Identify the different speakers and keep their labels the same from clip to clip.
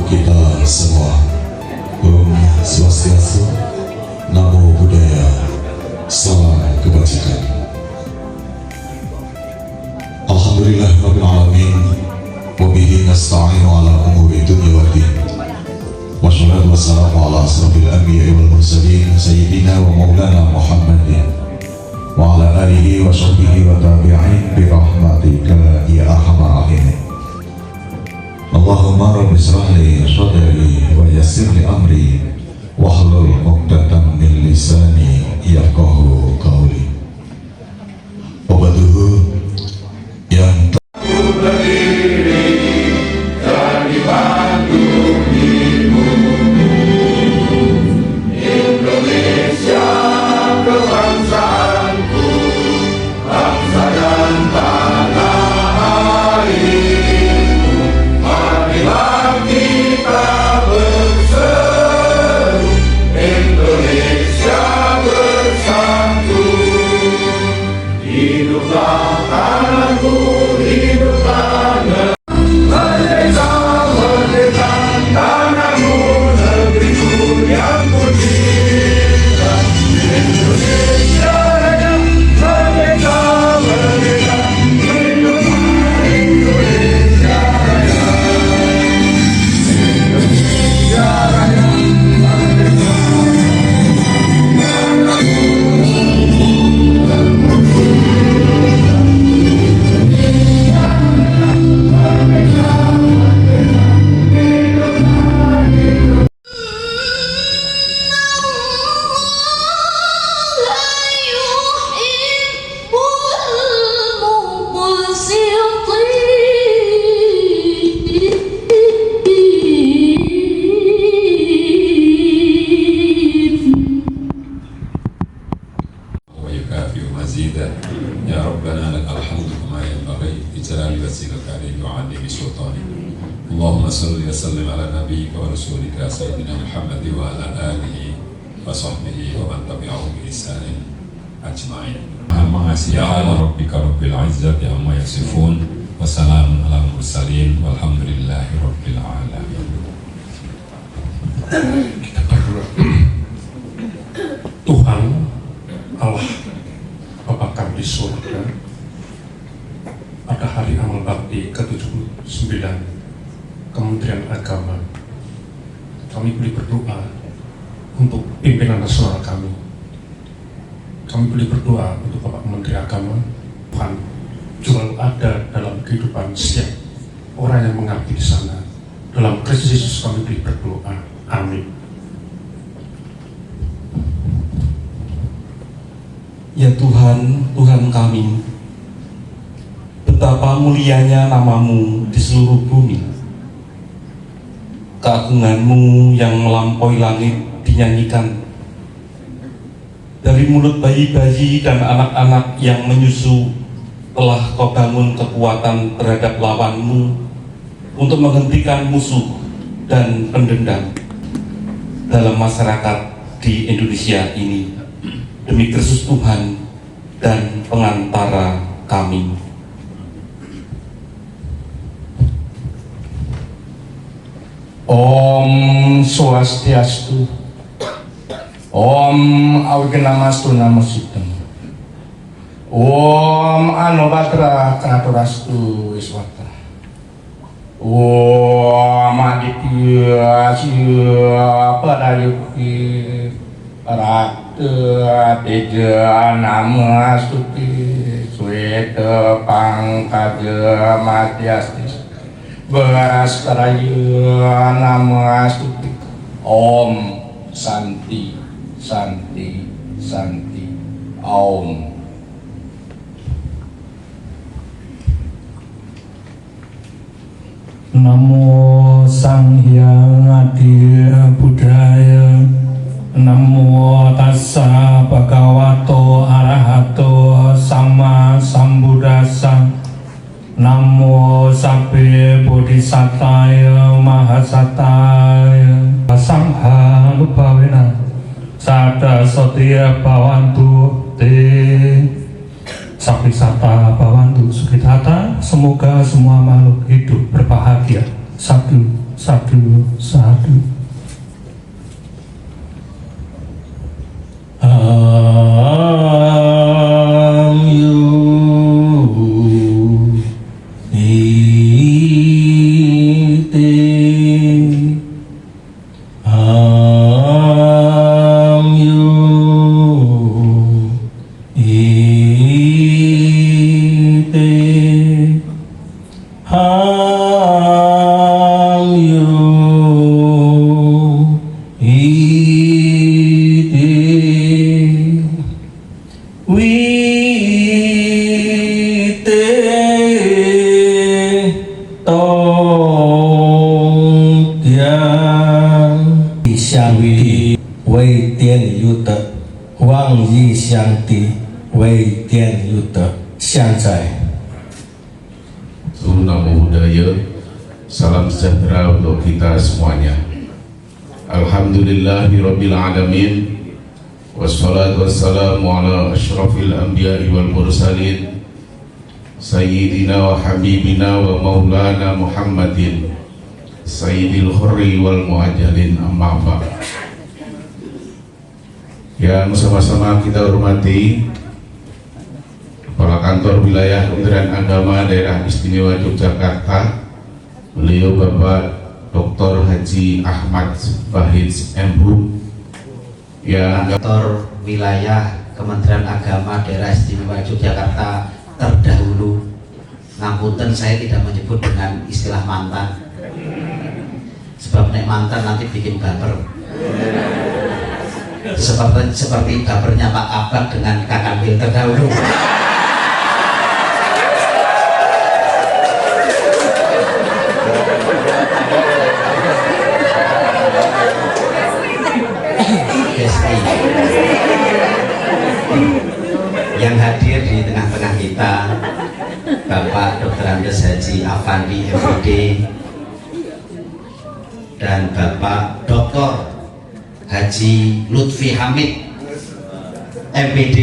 Speaker 1: kita semua. Om Swastiastu, Namo Buddhaya, Salam Kebajikan. Alhamdulillah Rabbil Alamin, wabihi nasta'inu ala umuri dunya wa din. Wassalatu wassalamu ala asrafil anbiya'i wal mursalin, Sayyidina wa Maulana Muhammadin wa ala alihi wa sahbihi wa tabi'in bi rahmatika ya arhamar rahimin. Allahumma rabbi israh li sadri wa yassir li amri wahlul 'uqdatam min lisani yafqahu qawli. Wabaduhu yang ya Rabbana lakal hamdu kama yanbaghi li jalali wajhikal karim wa 'azimi sultanik. Allahumma shalli wa sallim ala nabiyyika wa rasulika sayyidina Muhammad wa ala alihi wa sahbihi wa man tabi'ahum bi ihsanin ajma'in. Ya rabbika rabbil izzati amma yasifun wa salamun ala mursalin walhamdulillahi rabbil alamin.
Speaker 2: Kita berdoa. Tuhan Allah Bapa kami di surga, pada hari amal bakti ke-79 Kementerian Agama, kami boleh berdoa untuk pimpinan nasional kami. Kami boleh berdoa untuk Bapak Menteri Agama. Tuhan selalu ada dalam kehidupan setiap orang yang mengabdi di sana. Dalam Kristus Yesus kami boleh berdoa. Amin.
Speaker 3: Ya Tuhan, Tuhan kami, betapa mulianya namamu di seluruh bumi. Keagunganmu yang melampaui langit dinyanyikan. Dari mulut bayi-bayi dan anak-anak yang menyusu, telah kau bangun kekuatan terhadap lawanmu untuk menghentikan musuh dan pendendam dalam masyarakat di Indonesia ini. Demi Kristus Tuhan dan pengantara kami.
Speaker 4: Om Swastiastu, Om Awignamastu Namo Siddham, Om Anubhadra Kanaturastu Wiswata, Om Aditya Padayuki Teja Namastuti Sweta Pangkaja Matyastis Berastaraya Namastuti. Om Santi Santi Santi Om.
Speaker 5: Namo Sang Hyang Adi Buddhaya. Namo tassa bhagavato arahato sama sambuddhassa. Namo sabbe bodhisattvaya mahasataya sangha nubhavena sada satya bhavantu te sapi sata bhavantu sukitata. Semoga semua makhluk hidup berbahagia Satu, satu, satu.
Speaker 6: Namo Buddhaya. Salam sejahtera untuk kita semuanya. Alhamdulillahirabbil alamin. Wassalatu wassalamu ala asyrafil anbiya'i wal mursalin sayyidina wa habibina wa maulana Muhammadin sayyidil khurri wal muajjalin, amma ba'd. Yang sama-sama kita hormati Kepala Kantor Wilayah Kementerian Agama Daerah Istimewa Yogyakarta, beliau Bapak Dr. Haji Ahmad Bahij MHum, yang
Speaker 7: Kantor Wilayah Kementerian Agama Daerah Istimewa Yogyakarta terdahulu. Ngapunten, saya tidak menyebut dengan istilah mantan, sebab nek mantan nanti bikin baper. Seperti bapernya Pak Abad dengan Kakak Wil terdahulu. Yang hadir di tengah-tengah kita Bapak Dr. Andes Haji Afandi MPD dan Bapak Dr. Haji Lutfi Hamid MPD.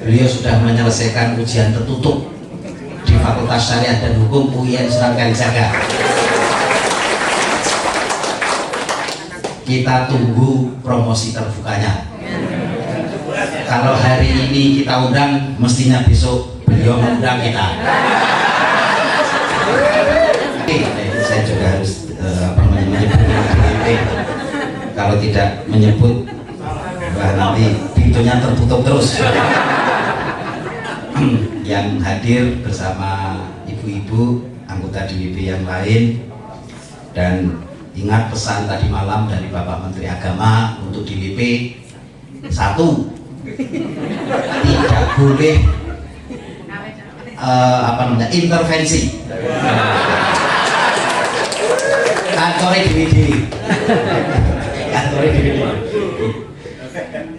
Speaker 7: Beliau sudah menyelesaikan ujian tertutup di Fakultas Syariah dan Hukum UIN Sunan Kalijaga. Kita tunggu promosi terbukanya. Kalau hari ini kita undang, mestinya besok beliau mengundang kita. Saya juga harus menyebut DWP. Kalau tidak menyebut, nanti pintunya tertutup terus. Yang hadir bersama ibu-ibu anggota DWP yang lain, dan ingat pesan tadi malam dari Bapak Menteri Agama untuk DWP: satu, tidak boleh intervensi kantornya diri.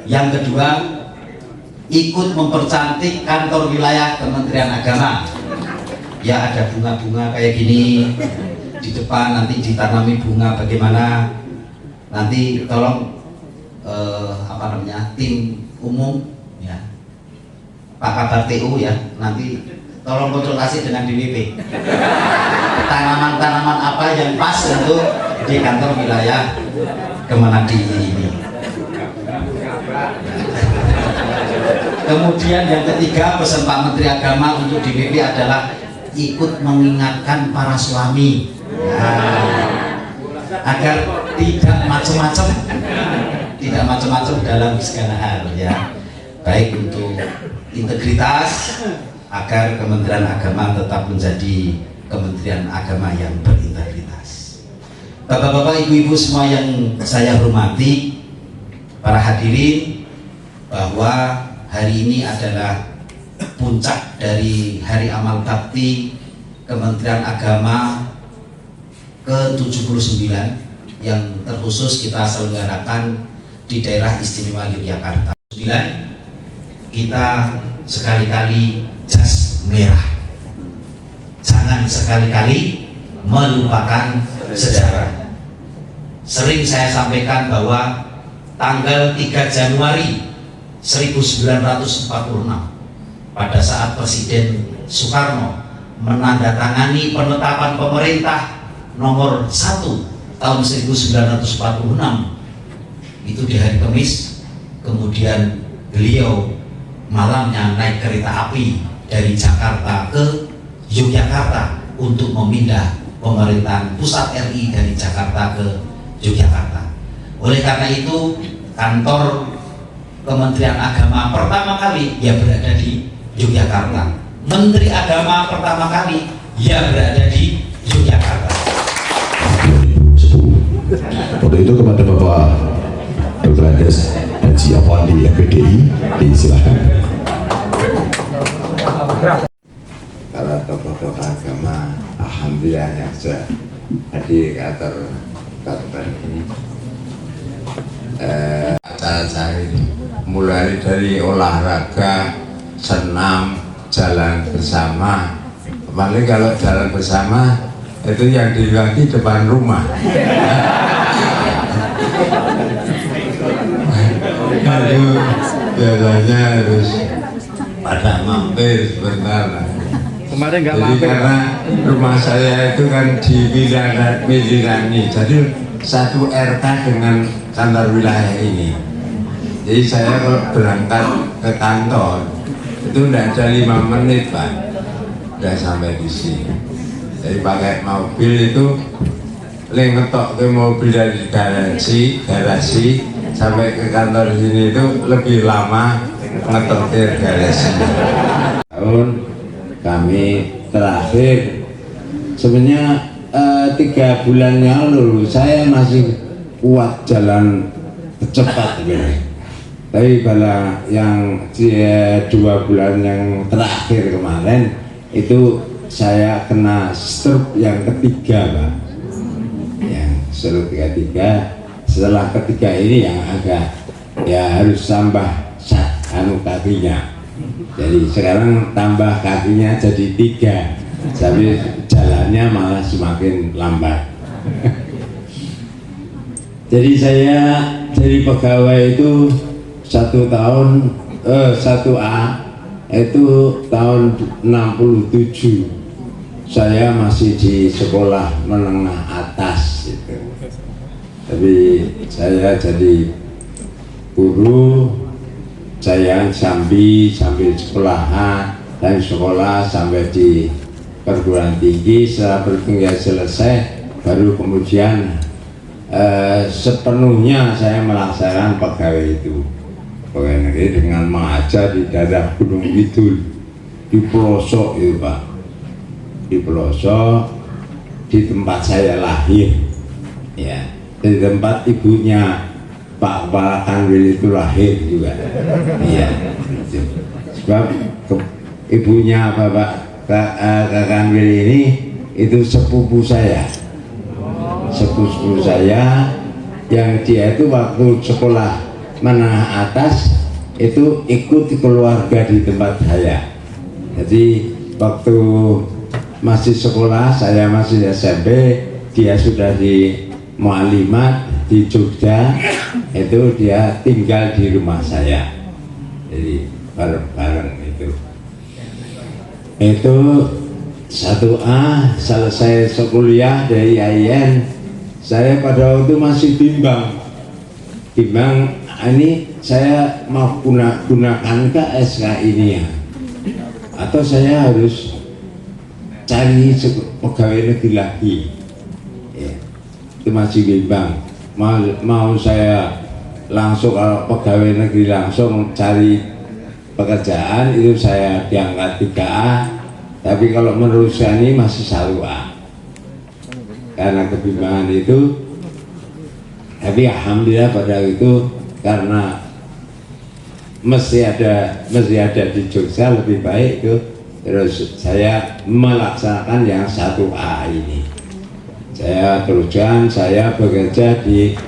Speaker 7: Yang kedua, ikut mempercantik kantor wilayah Kementerian Agama. Ya, ada bunga-bunga kayak gini di depan, nanti ditanami bunga bagaimana. Nanti tolong tim umum ya, Pak Kabar TU ya, nanti tolong konsultasi dengan DWP tanaman-tanaman apa yang pas untuk di kantor wilayah Kemenadi ini. Kemudian yang ketiga, pesan Pak Menteri Agama untuk DWP adalah ikut mengingatkan para suami agar tidak macam-macam dalam segala hal ya, baik untuk integritas, agar Kementerian Agama tetap menjadi Kementerian Agama yang berintegritas. Bapak-bapak, ibu-ibu semua yang saya hormati, para hadirin, bahwa hari ini adalah puncak dari Hari Amal Bakti Kementerian Agama ke-79 yang terkhusus kita selenggarakan di daerah istimewa Yogyakarta. 9, kita sekali-kali jas merah, jangan sekali-kali melupakan sejarah. Sering saya sampaikan bahwa tanggal 3 Januari 1946 pada saat Presiden Soekarno menandatangani penetapan pemerintah nomor 1 tahun 1946 itu di hari Kamis. Kemudian beliau malamnya naik kereta api dari Jakarta ke Yogyakarta untuk memindah pemerintahan pusat RI dari Jakarta ke Yogyakarta. Oleh karena itu kantor Kementerian Agama pertama kali ya berada di Yogyakarta. Menteri Agama pertama kali ya berada di Yogyakarta.
Speaker 6: Untuk itu kepada Bapak Dr. Andes Haji Afandi FPDI, disilakan.
Speaker 8: Para tokoh-tokoh agama, alhamdulillah yang sudah hadir ke acara ini. Acara saya ini mulai dari olahraga, senam, jalan bersama. Apalagi kalau jalan bersama itu yang dibagi depan rumah. Itu biasanya harus pada mampir sebentar.
Speaker 2: Kemarin nggak
Speaker 8: Jadi
Speaker 2: mampir.
Speaker 8: karena rumah saya itu kan di Milirani, jadi satu RK dengan kantor wilayah ini. Jadi saya kalau berangkat ke kantor itu tidak ada 5 menit Pak, udah sampai di sini. Jadi pakai mobil itu ngetok ke mobil dari garasi sampai ke kantor sini itu lebih lama ngetok ke garasi. Tahun kami terakhir sebenarnya 3 bulan yang lalu saya masih kuat jalan cepat gitu. Tapi pada yang 2 bulan yang terakhir kemarin itu saya kena stroke yang ketiga Pak. Yang stroke ketiga, setelah ketiga ini yang agak ya harus tambah kakinya. Jadi sekarang tambah kakinya jadi 3, tapi jalannya malah semakin lambat. Jadi saya jadi pegawai itu 1 A itu tahun 67. Saya masih di sekolah menengah atas gitu. Tapi saya jadi guru, saya sambil sekolahan dan sekolah sampai di perguruan tinggi. Setelah perguruan selesai baru kemudian sepenuhnya saya melaksanakan pegawai itu, pegawai negeri, dengan mengajar di daerah Gunung Kidul, di pelosok itu Pak, di pelosok, di tempat saya lahir ya, di tempat ibunya Pak Kepala Kanwil itu lahir juga ya, sebab ibunya Bapak Kanwil ini itu sepupu saya, sepupu saya yang dia itu waktu sekolah menengah atas itu ikut keluarga di tempat saya. Jadi waktu masih sekolah, saya masih SMP, dia sudah di Mu'alimat di Jogja, itu dia tinggal di rumah saya. Jadi bareng-bareng itu 1A selesai kuliah dari IAIN. Saya pada waktu masih bimbang ini saya mau gunakan ke SK ini ya, atau saya harus cari pegawai negeri lagi ya. Itu masih bimbang, mau saya langsung kalau pegawai negeri langsung cari pekerjaan itu saya diangkat 3A, tapi kalau menurut saya ini masih 1A karena kebimbangan itu. Tapi alhamdulillah pada itu karena mesti ada di Jogja lebih baik itu, terus saya melaksanakan yang 1A ini. Saya teruskan, saya bekerja di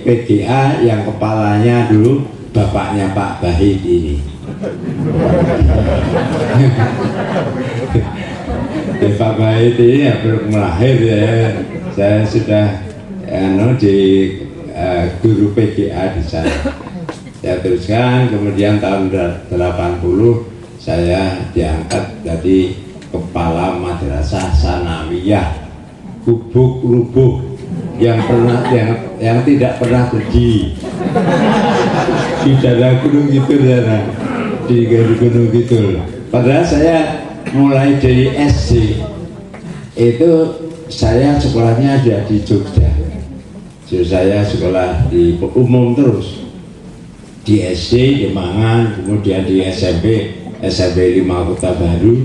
Speaker 8: PGA yang kepalanya dulu bapaknya Pak Bahid ini. Pak Bahid ini ya belum lahir ya, saya sudah di guru PGA di sana. Saya teruskan, kemudian tahun 80 saya diangkat jadi kepala madrasah sanawiyah Gubuk Lubuk yang tidak pernah berdiri di daerah Gunung Kidul sana, di Gunung Kidul. Padahal saya mulai dari SD itu saya sekolahnya ada di Jogja. Jadi saya sekolah di umum terus, di SD di Mangan, kemudian di SMP 5 Kota Baru,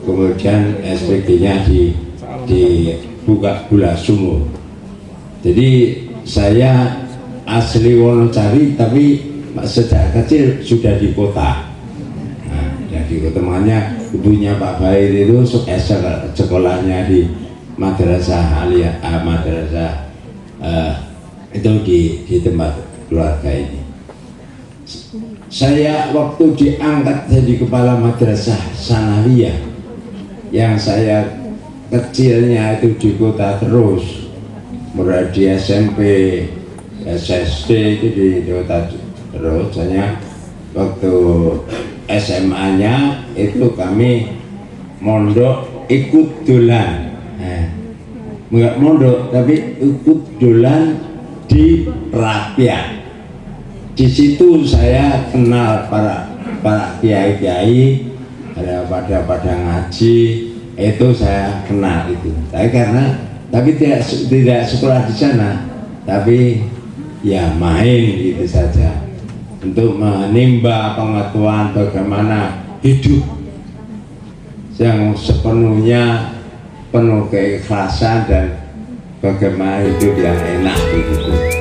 Speaker 8: kemudian SPG-nya di Bula Sumur. Jadi saya asli Wonocari tapi sejak kecil sudah di kota. Nah, jadi temannya ibunya Pak Bair itu sekolahnya di madrasah madrasah itu di tempat keluarga ini. Saya waktu diangkat jadi kepala madrasah sanawiyah, yang saya kecilnya itu di kota terus, mulai di SMP, SSD itu di kota terus. Hanya waktu SMA-nya itu kami mondok ikut dolan, nggak mondok tapi ikut dolan di rakyat. Di situ saya kenal para kiai-kiai, pada ngaji, itu saya kenal itu. Tapi tidak sekolah di sana, tapi ya main gitu saja untuk menimba pengetahuan bagaimana hidup yang sepenuhnya penuh keikhlasan dan bagaimana hidup yang enak gitu.